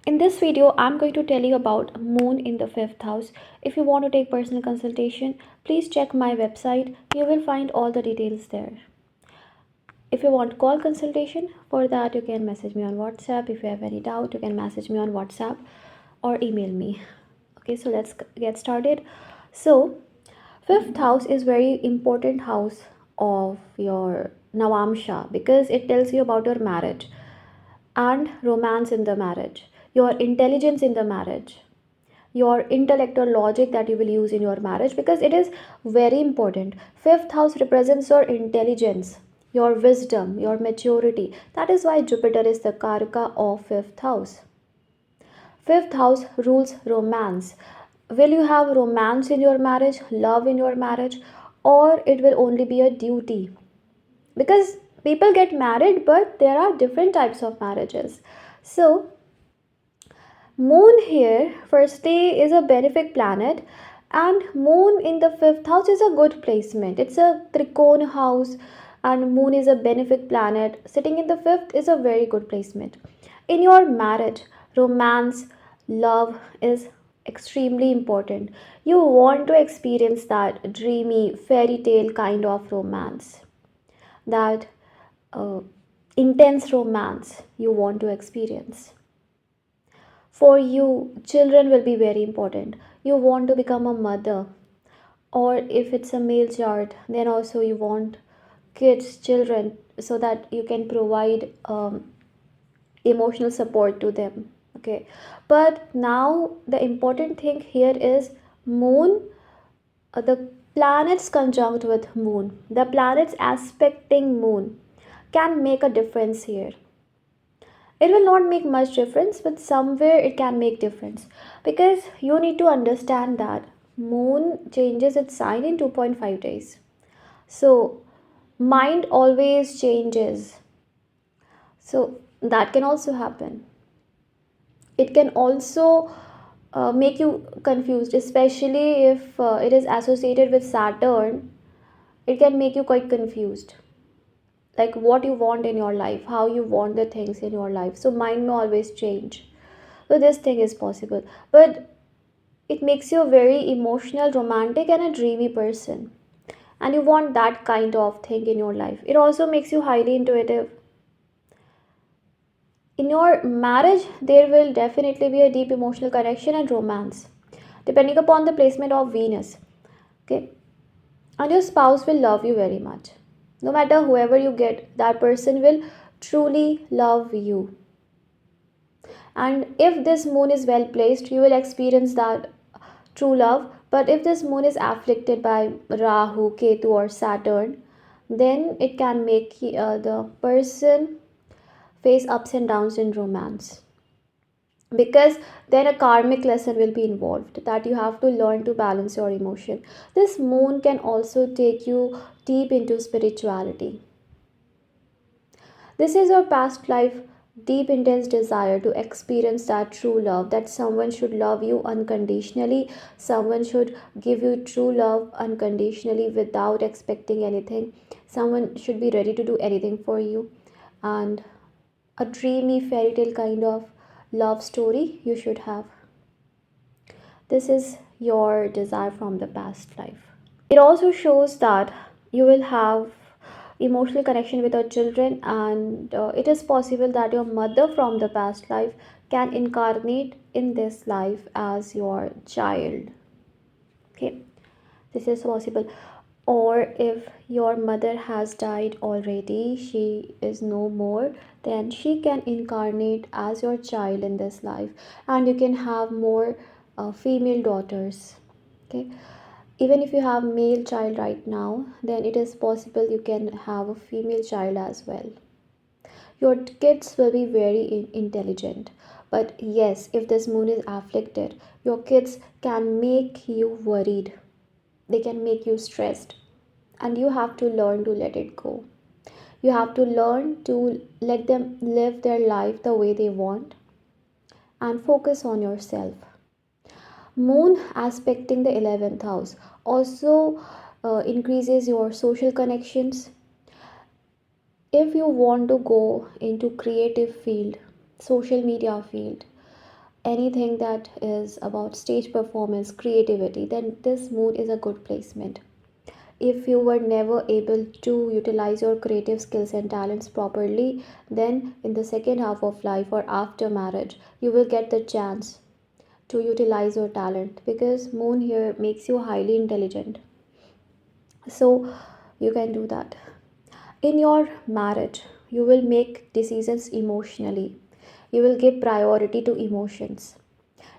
In this video, I'm going to tell you about moon in the fifth house. If you want to take personal consultation, please check my website. You will find all the details there. If you want call consultation, for that you can message me on WhatsApp. If you have any doubt, you can message me on WhatsApp or email me. Okay, so let's get started. So, fifth house is very important house of your Navamsa because it tells you about your marriage and romance in the marriage, your intelligence in the marriage, your intellect or logic that you will use in your marriage, because it is very important. Fifth house represents your intelligence, your wisdom, your maturity. That is why Jupiter is the karaka of fifth house. Fifth house rules romance. Will you have romance in your marriage, love in your marriage, or it will only be a duty? Because people get married, but there are different types of marriages. So moon here firstly is a benefic planet, and moon in the fifth house is a good placement. It's a trikona house, and moon is a benefic planet sitting in the fifth is a very good placement. In your marriage, romance, love is extremely important. You want to experience that dreamy fairy tale kind of romance, that uh, intense romance you want to experience. For you, children will be very important. You want to become a mother, or if it's a male chart, then also you want kids, children, so that you can provide emotional support to them. Okay, but now the important thing here is moon, the planets conjunct with moon, the planets aspecting moon can make a difference here. It will not make much difference, but somewhere it can make difference, because you need to understand that moon changes its sign in 2.5 days. So mind always changes, so that can also happen. It can also make you confused, especially if it is associated with Saturn. It can make you quite confused, like what you want in your life, how you want the things in your life. So mind may always change. So this thing is possible, but it makes you a very emotional, romantic, and a dreamy person, and you want that kind of thing in your life. It also makes you highly intuitive. In your marriage, there will definitely be a deep emotional connection and romance, depending upon the placement of Venus. Okay, and your spouse will love you very much. No matter whoever you get, that person will truly love you. And if this moon is well placed, you will experience that true love. But if this moon is afflicted by Rahu, Ketu, or Saturn, then it can make the person face ups and downs in romance, because then a karmic lesson will be involved, that you have to learn to balance your emotion. This moon can also take you deep into spirituality. This is your past life, deep, intense desire to experience that true love, that someone should love you unconditionally, someone should give you true love unconditionally without expecting anything, someone should be ready to do anything for you, and a dreamy fairy tale kind of love story you should have. This is your desire from the past life. It also shows that you will have emotional connection with your children, and it is possible that your mother from the past life can incarnate in this life as your child. Okay, this is possible. Or if your mother has died already, she is no more, then she can incarnate as your child in this life, and you can have more female daughters. Okay, even if you have male child right now, then it is possible you can have a female child as well. Your kids will be very intelligent, but yes, if this moon is afflicted, your kids can make you worried, they can make you stressed, and you have to learn to let it go. You have to learn to let them live their life the way they want, and focus on yourself. Moon aspecting the 11th house also increases your social connections. If you want to go into creative field, social media field, anything that is about stage performance, creativity, then this moon is a good placement. If you were never able to utilize your creative skills and talents properly, then in the second half of life or after marriage, you will get the chance to utilize your talent, because moon here makes you highly intelligent. So you can do that. In your marriage, you will make decisions emotionally. You will give priority to emotions.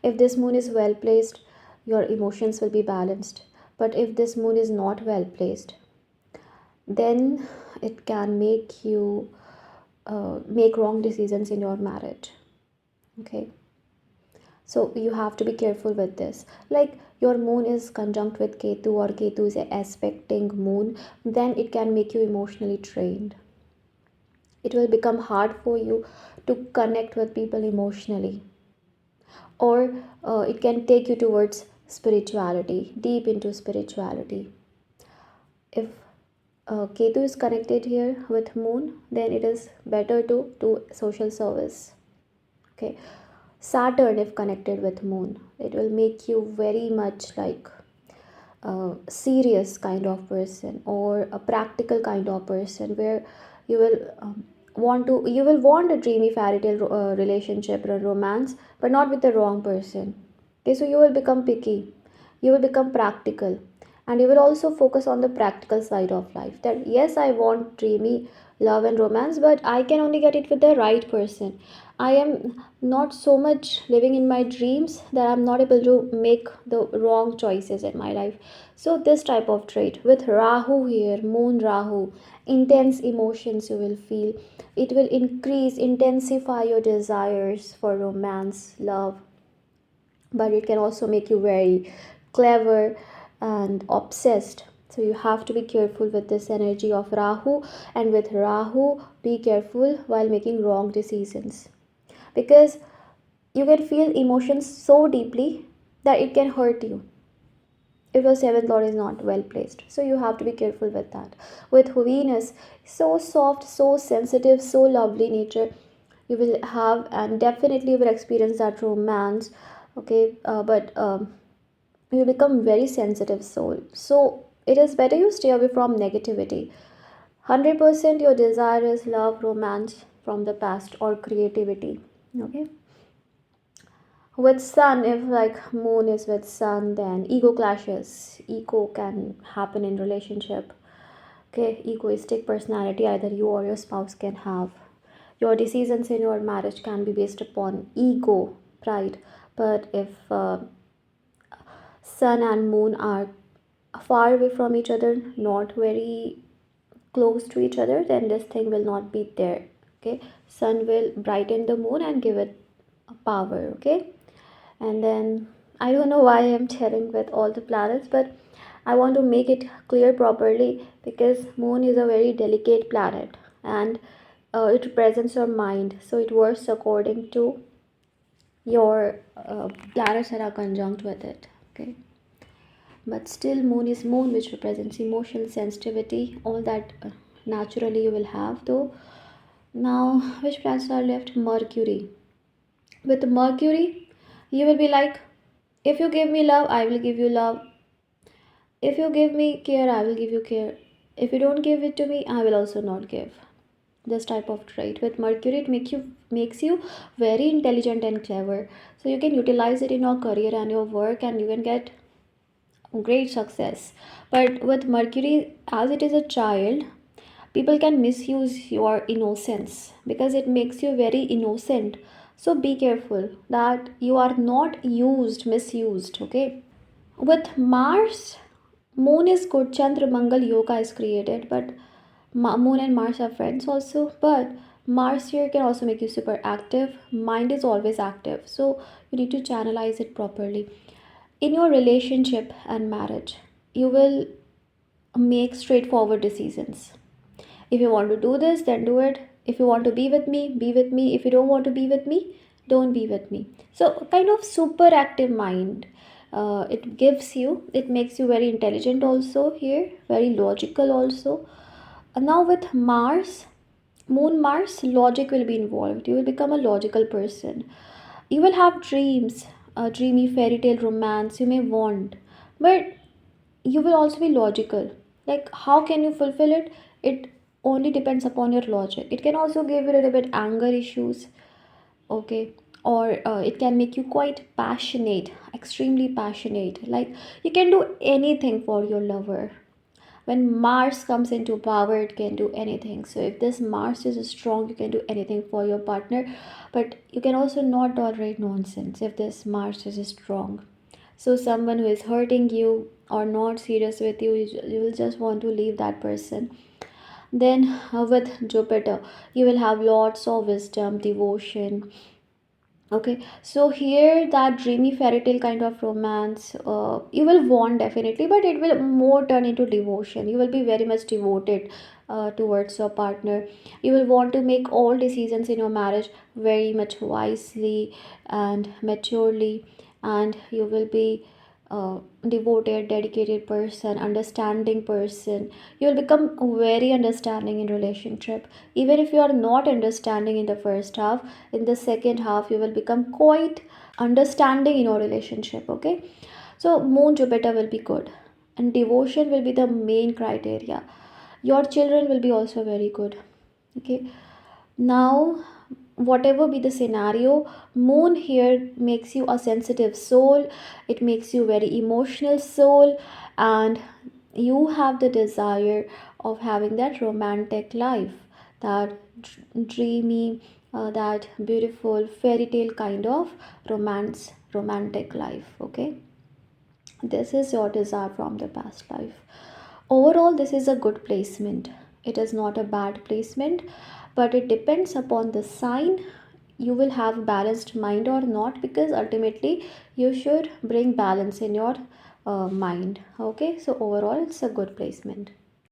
If this moon is well placed, your emotions will be balanced. But if this moon is not well placed, then it can make you make wrong decisions in your marriage. Okay, so you have to be careful with this. Like your moon is conjunct with Ketu, or Ketu is aspecting moon, then it can make you emotionally drained. It will become hard for you to connect with people emotionally, or it can take you towards spirituality, deep into spirituality. If Ketu is connected here with moon, then it is better to do social service. Okay, Saturn, if connected with moon, it will make you very much like a serious kind of person, or a practical kind of person, where you will you will want a dreamy fairy tale relationship or romance, but not with the wrong person. Okay, so you will become picky, you will become practical, and you will also focus on the practical side of life, that yes, I want dreamy love and romance, but I can only get it with the right person. I am not so much living in my dreams that I'm not able to make the wrong choices in my life. So this type of trait with Rahu here, moon Rahu, intense emotions you will feel. It will increase, intensify your desires for romance, love, but it can also make you very clever and obsessed. So you have to be careful with this energy of Rahu. And with Rahu, be careful while making wrong decisions, because you can feel emotions so deeply that it can hurt you if your seventh lord is not well placed. So you have to be careful with that. With Venus, so soft, so sensitive, so lovely nature, you will have, and definitely you will experience that romance. Okay, but you become very sensitive soul, so it is better you stay away from negativity. 100% your desire is love, romance from the past, or creativity. Okay, with sun, if like moon is with sun, then ego clashes, ego can happen in relationship. Okay, egoistic personality either you or your spouse can have. Your decisions in your marriage can be based upon ego, pride. But if sun and moon are far away from each other, not very close to each other, then this thing will not be there. Okay, sun will brighten the moon and give it power. Okay, and then I don't know why I'm telling with all the planets, but I want to make it clear properly, because moon is a very delicate planet, and it represents your mind, so it works according to your planets that are conjunct with it. Okay, but still moon is moon, which represents emotion, sensitivity, all that naturally you will have. Though now, which planets are left? Mercury. With Mercury, you will be like, if you give me love, I will give you love. If you give me care, I will give you care. If you don't give it to me, I will also not give. This type of trait with Mercury, it makes you very intelligent and clever. So you can utilize it in your career and your work, and you can get great success. But with Mercury, as it is a child, people can misuse your innocence, because it makes you very innocent. So be careful that you are not misused. Okay, with Mars, moon is good, Chandra Mangal yoga is created, but moon and Mars are friends also. But Mars here can also make you super active. Mind is always active, so you need to channelize it properly. In your relationship and marriage, you will make straightforward decisions. If you want to do this, then do it. If you want to be with me, be with me. If you don't want to be with me, don't be with me. So kind of super active mind. It makes you very intelligent also here, very logical also. Now with Mars, moon Mars, logic will be involved. You will become a logical person. You will have dreams, a dreamy fairy tale romance you may want, but you will also be logical. Like, how can you fulfill it? It only depends upon your logic. It can also give you a little bit anger issues, okay? Or it can make you quite passionate, extremely passionate. Like, you can do anything for your lover. When Mars comes into power, it can do anything. So if this Mars is strong, you can do anything for your partner, but you can also not tolerate nonsense if this Mars is strong. So someone who is hurting you or not serious with you, you will just want to leave that person. Then with Jupiter, you will have lots of wisdom, devotion. Okay, so here that dreamy fairy tale kind of romance, you will want definitely, but it will more turn into devotion. You will be very much devoted towards your partner. You will want to make all decisions in your marriage very much wisely and maturely, and you will be devoted, dedicated person, understanding person. You will become very understanding in relationship. Even if you are not understanding in the first half, in the second half you will become quite understanding in your relationship. Okay, so Moon Jupiter will be good, and devotion will be the main criteria. Your children will be also very good. Okay, now whatever be the scenario, Moon here makes you a sensitive soul. It makes you very emotional soul, and you have the desire of having that romantic life, that dreamy, that beautiful fairy tale kind of romantic life. Okay, this is your desire from the past life. Overall, this is a good placement. It is not a bad placement, but it depends upon the sign. You will have balanced mind or not, because ultimately you should bring balance in your mind. Okay, so overall, it's a good placement.